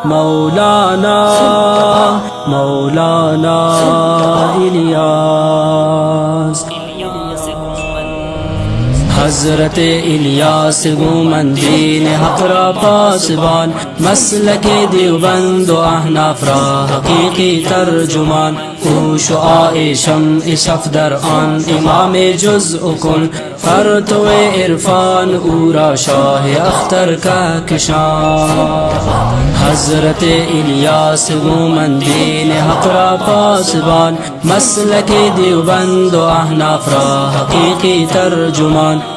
مولانا مولانا इलियास हजरत इलियास गुमन दीन हक रा पासबान मसलक देवबंद अहनाफ रा हकीकी तर्जुमान शुआए शम्अ सफदर आन इमाम जुज़्अ कुल फरतवे इरफान ऊरा शाह अख्तर का किशान हजरत इलियास गुमन दीन हक रा पासबान मसलक देवबंद अहनाफ रा हकीकी तर्जुमान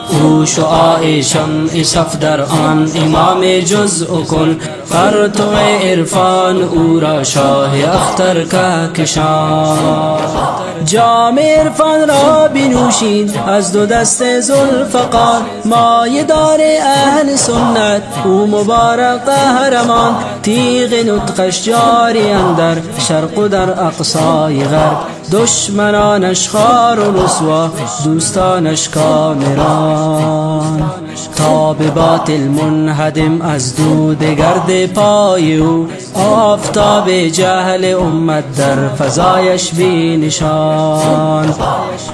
शुआए शम्अ सफदर आन इमाम जुज़्अ कुल फरतवे इरफान ऊरा शाह अख्तर का किशान जाम इरफान रा बिनूशीन از دو دست ذوالفقار مایه‌دار اهل سنت او مبارک قهرمان تیغ نطقش جاری اندر شرق و در اقصای غرب دشمنانش خوار و رسوا دوستانش کامران تا به باطل منهدم از دود گرد پای او آفتاب جهل امت در فضایش بی نشان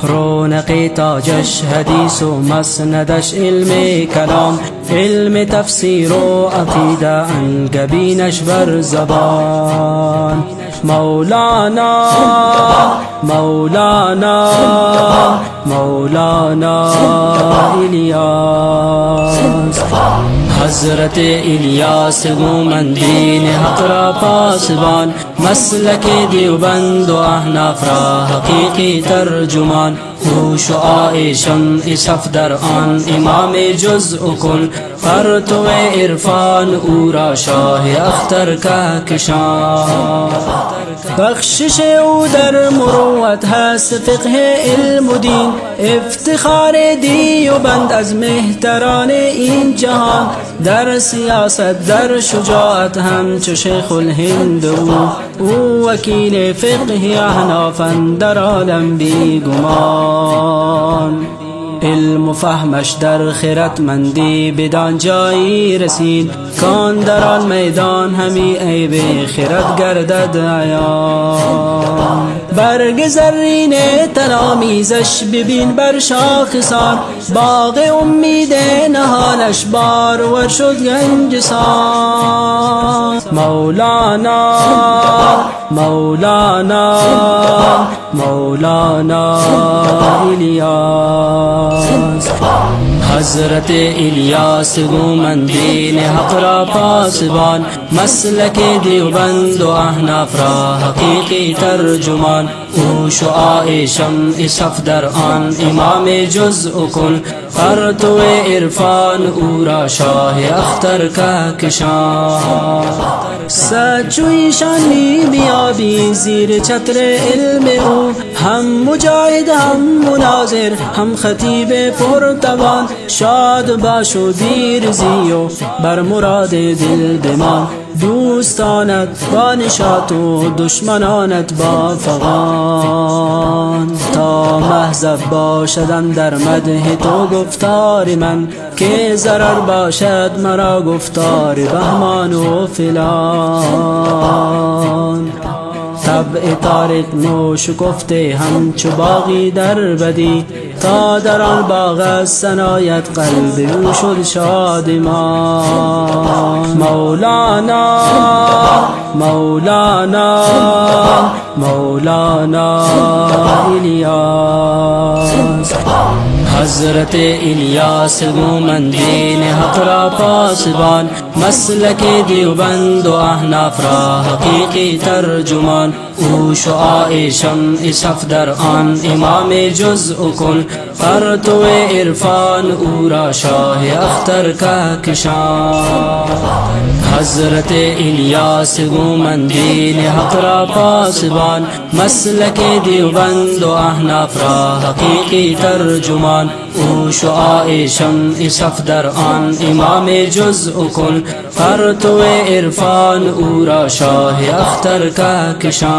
رونق تاجش حدیث و مسندش علم کلام علم تفسیر و عقیده انگبینش بر زبان مولانا مولانا مولانا इलियास हजरत इलियास गुमन दीन हक रा पासबान मसलक देवबंद अहनाफ रा हकीकी तर्जुमान शुआए शम्अ सफदर आन इमाम जुज़्अ कुल फरतवे इरफान ऊरा शाह अख्तर का किशान बख्शिश او در مروت هست فقه علم و دین افتخار دیوبند از مهتران این جهان در سیاست در شجاعت همچو شیخ الهند او وکیل فقه احناف در عالم بی گمان علم و فهمش در خردمندی بدان جایی رسید کان در آن میدان همی عیب خرد گردد عیان برگ زرین تنامیزش ببین بر شاخسار باغ امید نهالش بارور شد گنجسان مولانا مولانا مولانا इलियास हजरत इलियास गुमन दीन हक रा पासबान मसलक देवबंद अहनाफ रा हकीकी तर्जुमान शुआए शम्अ सफदर आन इमाम जुज़्अ कुल फरतवे इरफान ऊरा शाह अख्तर का किशान सचुईशान बियाबी जीर छत्र इल्म او हम मुजाहिद हम मुनाजिर हम खतीब पुरतवान شاد باش و دیرزی و بر مراد دل بمان دوستانت با نشاط و دشمنانت با فغان تا محضب باشدم در مدح تو گفتار من که ضرر باشد مرا گفتار بهمان و فلان طبع طارق نوش گفته همچو باغی در بدی تا در آن باغ از ثنایت قلب او شد شادمان مولانا مولانا مولانا इलियास हजरत इलियास गुमन दीन हक रा पासबान मसलक देवबंद अहनाफ रा हकीकी तर्जुमान शुआए शम्अ सफदर आन इमाम जुज़्अ कुल फरतवे इरफान ऊरा शाह अख्तर का किशान हजरत इलियास गुमन दीन हक रा पासबान मसलक देवबंद अहनाफ रा हकीकी तर्जुमान शुआए शम्अ सफदर आन इमाम जुज़्अ कुल फरतवे इरफान ऊरा शाह अख्तर का किशान